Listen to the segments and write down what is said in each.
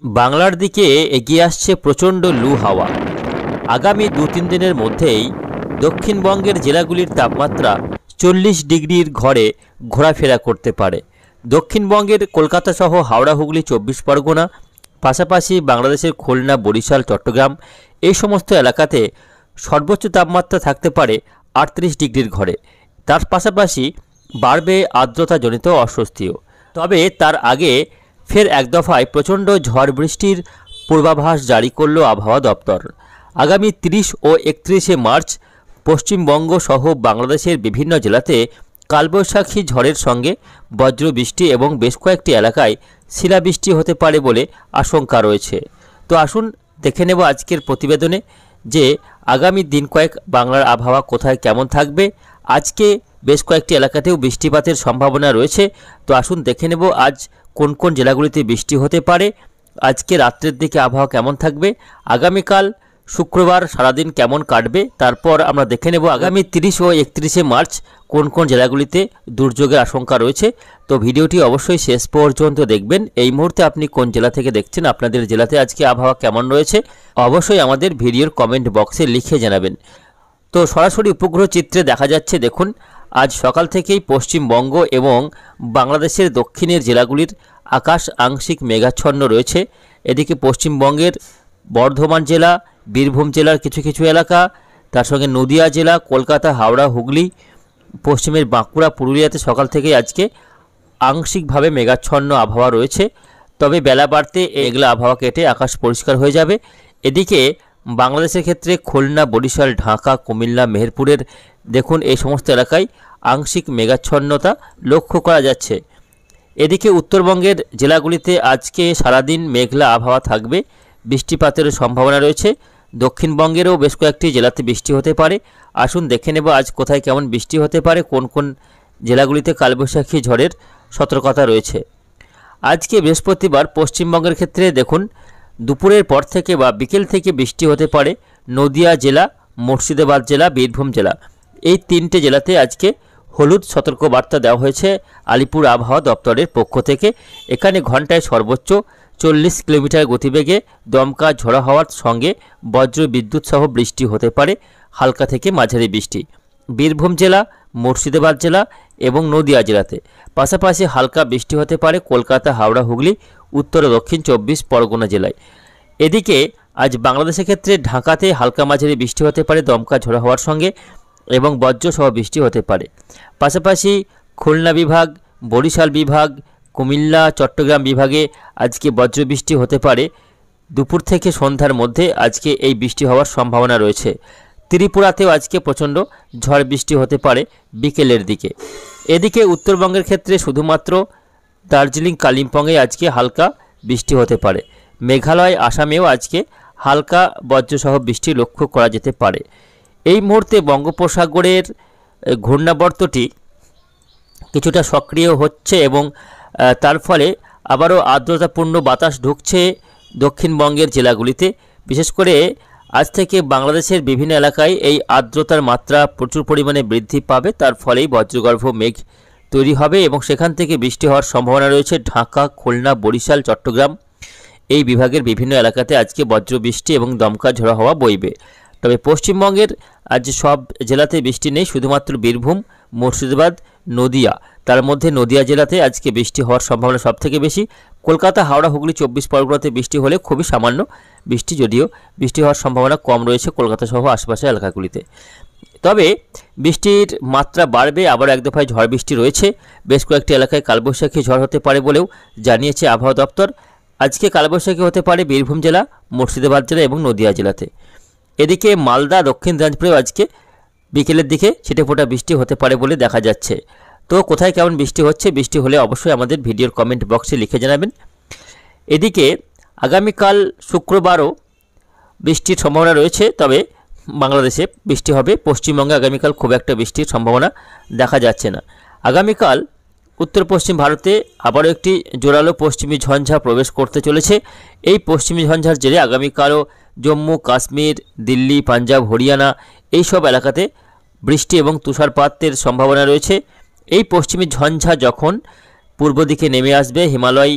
বাংলার দিকে এগিয়ে আসছে প্রচণ্ড লু হাওয়া। আগামী ২-৩ দিনের মধ্যেই দক্ষিণবঙ্গের জেলাগুলির তাপমাত্রা ৪০ ডিগ্রির ঘরে ঘোরাফেরা করতে পারে। দক্ষিণবঙ্গের কলকাতা সহ হাওড়া, হুগলি, ২৪ পরগনা, পাশাপাশি বাংলাদেশের খুলনা, বরিশাল, চট্টগ্রাম এই সমস্ত এলাকাতে সর্বোচ্চ তাপমাত্রা থাকতে পারে ৩৮ ডিগ্রির ঘরে। তার পাশাপাশি বাড়বে আর্দ্রতাজনিত অস্বস্তিও। তবে তার আগে ফের এক দফায় প্রচণ্ড ঝড় বৃষ্টির পূর্বাভাস জারি করল আবহাওয়া দপ্তর। আগামী ৩০ ও ৩১শে মার্চ পশ্চিমবঙ্গ সহ বাংলাদেশের বিভিন্ন জেলাতে কালবৈশাখী ঝড়ের সঙ্গে বজ্রবৃষ্টি এবং বেশ কয়েকটি এলাকায় শিলাবৃষ্টি হতে পারে বলে আশঙ্কা রয়েছে। তো আসুন দেখে নেব আজকের প্রতিবেদনে যে আগামী দিন কয়েক বাংলার আবহাওয়া কোথায় কেমন থাকবে। আজকে বেশ কয়েকটি এলাকাতেও বৃষ্টিপাতের সম্ভাবনা রয়েছে। তো আসুন দেখে নেব আজ কোন কোন জেলাগুলিতে বৃষ্টি হতে পারে, আজকে রাত্রের দিকে আবহাওয়া কেমন থাকবে, আগামীকাল শুক্রবার সারাদিন কেমন কাটবে। তারপর আমরা দেখে নেব আগামী ৩০ ও ৩১শে মার্চ কোন কোন জেলাগুলিতে দুর্যোগের আশঙ্কা রয়েছে। তো ভিডিওটি অবশ্যই শেষ পর্যন্ত দেখবেন। এই মুহূর্তে আপনি কোন জেলা থেকে দেখছেন, আপনাদের জেলাতে আজকে আবহাওয়া কেমন রয়েছে অবশ্যই আমাদের ভিডিওর কমেন্ট বক্সে লিখে জানাবেন। তো সরাসরি উপগ্রহ চিত্রে দেখা যাচ্ছে, দেখুন আজ সকাল থেকেই পশ্চিমবঙ্গ এবং বাংলাদেশের দক্ষিণের জেলাগুলির আকাশ আংশিক মেঘাচ্ছন্ন রয়েছে। এদিকে পশ্চিমবঙ্গের বর্ধমান জেলা, বীরভূম জেলার কিছু কিছু এলাকা, তার সঙ্গে নদিয়া জেলা, কলকাতা, হাওড়া, হুগলি, পশ্চিমের বাঁকুড়া, পুরুলিয়াতে সকাল থেকেই আজকে আংশিকভাবে মেঘাচ্ছন্ন আবহাওয়া রয়েছে। তবে বেলা বাড়তে এগুলো আবহাওয়া কেটে আকাশ পরিষ্কার হয়ে যাবে। এদিকে বাংলাদেশের ক্ষেত্রে খুলনা, বরিশাল, ঢাকা, কুমিল্লা, মেহেরপুরের দেখুন এই সমস্ত এলাকায় আংশিক মেঘাচ্ছন্নতা লক্ষ্য করা যাচ্ছে। এদিকে উত্তরবঙ্গের জেলাগুলিতে আজকে সারাদিন মেঘলা আবহাওয়া থাকবে, বৃষ্টিপাতের সম্ভাবনা রয়েছে। দক্ষিণবঙ্গেরও বেশ কয়েকটি জেলাতে বৃষ্টি হতে পারে। আসুন দেখে নেব আজ কোথায় কেমন বৃষ্টি হতে পারে, কোন কোন জেলাগুলিতে কালবৈশাখী ঝড়ের সতর্কতা রয়েছে। আজকে বৃহস্পতিবার পশ্চিমবঙ্গের ক্ষেত্রে দেখুন দুপুরের পর থেকে বা বিকেল থেকে বৃষ্টি হতে পারে। নদিয়া জেলা, মুর্শিদাবাদ জেলা, বীরভূম জেলা এই তিনটে জেলাতে আজকে হলুদ সতর্কবার্তা দেওয়া হয়েছে আলিপুর আবহাওয়া দপ্তরের পক্ষ থেকে। এখানে ঘন্টায় সর্বোচ্চ ৪০ কিলোমিটার গতিবেগে দমকা ঝোড়ো হাওয়ার সঙ্গে বজ্র বিদ্যুৎ সহ বৃষ্টি হতে পারে, হালকা থেকে মাঝারি বৃষ্টি বীরভূম জেলা, মুর্শিদাবাদ জেলা এবং নদিয়া জেলাতে। পাশাপাশি হালকা বৃষ্টি হতে পারে কলকাতা, হাওড়া, হুগলি, উত্তর ও দক্ষিণ ২৪ পরগনা জেলায়। এদিকে আজ বাংলাদেশের ক্ষেত্রে ঢাকাতে হালকা মাঝারি বৃষ্টি হতে পারে দমকা ঝোড়ো হাওয়ার সঙ্গে এবং বজ্র সহ বৃষ্টি হতে পারে। পাশাপাশি খুলনা বিভাগ, বরিশাল বিভাগ, কুমিল্লা, চট্টগ্রাম বিভাগে আজকে বজ্রবৃষ্টি হতে পারে দুপুর থেকে সন্ধ্যার মধ্যে। আজকে এই বৃষ্টি হওয়ার সম্ভাবনা রয়েছে। ত্রিপুরাতেও আজকে প্রচণ্ড ঝড় বৃষ্টি হতে পারে বিকেলের দিকে। এদিকে উত্তরবঙ্গের ক্ষেত্রে শুধুমাত্র দার্জিলিং, কালিম্পংয়ে আজকে হালকা বৃষ্টি হতে পারে। মেঘালয়, আসামেও আজকে হালকা বজ্রসহ বৃষ্টি লক্ষ্য করা যেতে পারে। এই মুহূর্তে বঙ্গোপসাগরের ঘূর্ণাবর্তটি কিছুটা সক্রিয় হচ্ছে এবং তার ফলে আবারও আর্দ্রতাপূর্ণ বাতাস ঢুকছে দক্ষিণবঙ্গের জেলাগুলিতে। বিশেষ করে আজ থেকে বাংলাদেশের বিভিন্ন এলাকায় এই আর্দ্রতার মাত্রা প্রচুর পরিমাণে বৃদ্ধি পাবে। তার ফলেই বজ্রগর্ভ মেঘ তৈরি হবে এবং সেখান থেকে বৃষ্টি হওয়ার সম্ভাবনা রয়েছে ঢাকা, খুলনা, বরিশাল, চট্টগ্রাম এই বিভাগের বিভিন্ন এলাকাতে আজকে বজ্রবৃষ্টি এবং দমকা ঝোড়ো হাওয়া বইবে। তবে পশ্চিমবঙ্গের আজ সব জেলাতে বৃষ্টি নেই, শুধুমাত্র বীরভূম, মুর্শিদাবাদ, নদিয়া, তার মধ্যে নদিয়া জেলাতে আজকে বৃষ্টি হওয়ার সম্ভাবনা সবথেকে বেশি। কলকাতা, হাওড়া, হুগলি, ২৪ পরগনাতে বৃষ্টি হলে খুবই সামান্য বৃষ্টি, যদিও বৃষ্টি হওয়ার সম্ভাবনা কম রয়েছে কলকাতা সহ আশেপাশের এলাকাগুলিতে। তবে বৃষ্টির মাত্রা বাড়বে, আবার এক দফায় ঝড় বৃষ্টি রয়েছে। বেশ কয়েকটি এলাকায় কালবৈশাখী ঝড় হতে পারে বলেও জানিয়েছে আবহাওয়া দপ্তর। আজকে কালবৈশাখী হতে পারে বীরভূম জেলা, মুর্শিদাবাদ জেলা এবং নদিয়া জেলাতে। এদিকে মালদা, দক্ষিণ দিনাজপুরেও আজকে বিকেলের দিকে ছিটেফোঁটা বৃষ্টি হতে পারে বলে দেখা যাচ্ছে। তো কোথায় কেমন বৃষ্টি হচ্ছে, বৃষ্টি হলে অবশ্যই আমাদের ভিডিওর কমেন্ট বক্সে লিখে জানাবেন। এদিকে আগামীকাল শুক্রবারও বৃষ্টির সম্ভাবনা রয়েছে, তবে বাংলাদেশে বৃষ্টি হবে। পশ্চিমবঙ্গে আগামীকাল খুব একটা বৃষ্টির সম্ভাবনা দেখা যাচ্ছে না। আগামীকাল উত্তর পশ্চিম ভারতে আবারও একটি জোরালো পশ্চিমী ঝঞ্ঝা প্রবেশ করতে চলেছে। এই পশ্চিমী ঝঞ্ঝার জেরে আগামীকালও জম্মু, কাশ্মীর, দিল্লি, পাঞ্জাব, হরিয়ানা এই সব এলাকাতে বৃষ্টি এবং তুষারপাতের সম্ভাবনা রয়েছে। এই পশ্চিমী ঝঞ্ঝা যখন পূর্ব দিকে নেমে আসবে, হিমালয়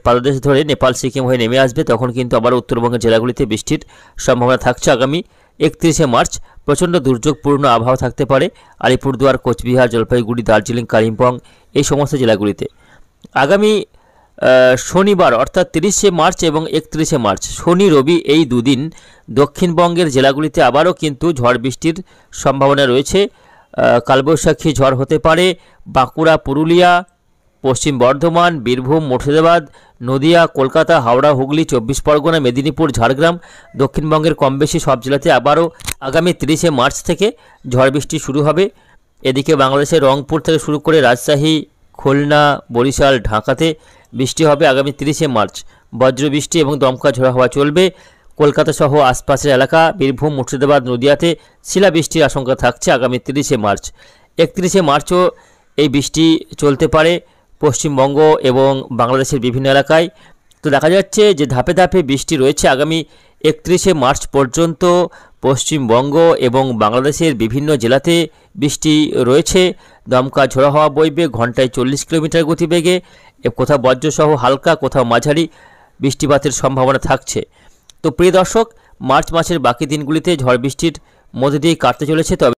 পাদদেশ ধরে নেপাল সিকিম হয়ে নেমে আসবে, তখন কিন্তু আবার উত্তরবঙ্গের জেলাগুলিতে বৃষ্টির সম্ভাবনা থাকছে। আগামী 31শে মার্চ প্রচণ্ড দুর্যোগপূর্ণ আবহাওয়া থাকতে পারে আলিপুরদুয়ার, কোচবিহার, জলপাইগুড়ি, দার্জিলিং, কালিম্পং এই সমস্ত জেলাগুলিতে। আগামী শনিবার অর্থাৎ 30শে মার্চ এবং 31শে মার্চ শনি রবি এই দুদিন দক্ষিণবঙ্গের জেলাগুলিতে আবারও কিন্তু ঝড় বৃষ্টির সম্ভাবনা রয়েছে। কালবৈশাখী ঝড় হতে পারে বাঁকুড়া, পুরুলিয়া, পশ্চিম বর্ধমান, বীরভূম, মুর্শিদাবাদ, নদিয়া, কলকাতা, হাওড়া, হুগলি, 24 পরগনা, মেদিনীপুর, ঝাড়গ্রাম, দক্ষিণবঙ্গের কম বেশি সব জেলাতে আবারও আগামী 30শে মার্চ থেকে ঝড় বৃষ্টি শুরু হবে। এদিকে বাংলাদেশের রংপুর থেকে শুরু করে রাজশাহী, খুলনা, বরিশাল, ঢাকাতে বৃষ্টি হবে আগামী 30শে মার্চ। বজ্রবৃষ্টি এবং দমকা ঝোড়ো হাওয়া চলবে। কলকাতা সহ আশপাশের এলাকা, বীরভূম, মুর্শিদাবাদ, নদিয়াতে শিলাবৃষ্টির আশঙ্কা থাকছে আগামী 30শে মার্চ। 31শে মার্চও এই বৃষ্টি চলতে পারে পশ্চিমবঙ্গ এবং বাংলাদেশের বিভিন্ন এলাকায়। তো দেখা যাচ্ছে যে ধাপে ধাপে বৃষ্টি রয়েছে আগামী 31শে মার্চ পর্যন্ত। পশ্চিমবঙ্গ এবং বাংলাদেশের বিভিন্ন জেলাতে বৃষ্টি রয়েছে। দমকা ঝোড়ো হাওয়া বইবে ঘন্টায় 40 কিলোমিটার গতিবেগে। কোথাও বজ্রসহ হালকা, কোথাও মাঝারি বৃষ্টিপাতের সম্ভাবনা থাকছে। তো প্রিয় দর্শক, মার্চ মাসের বাকি দিনগুলিতে ঝড় বৃষ্টির মধ্যে দিয়ে কাটতে চলেছে। তবে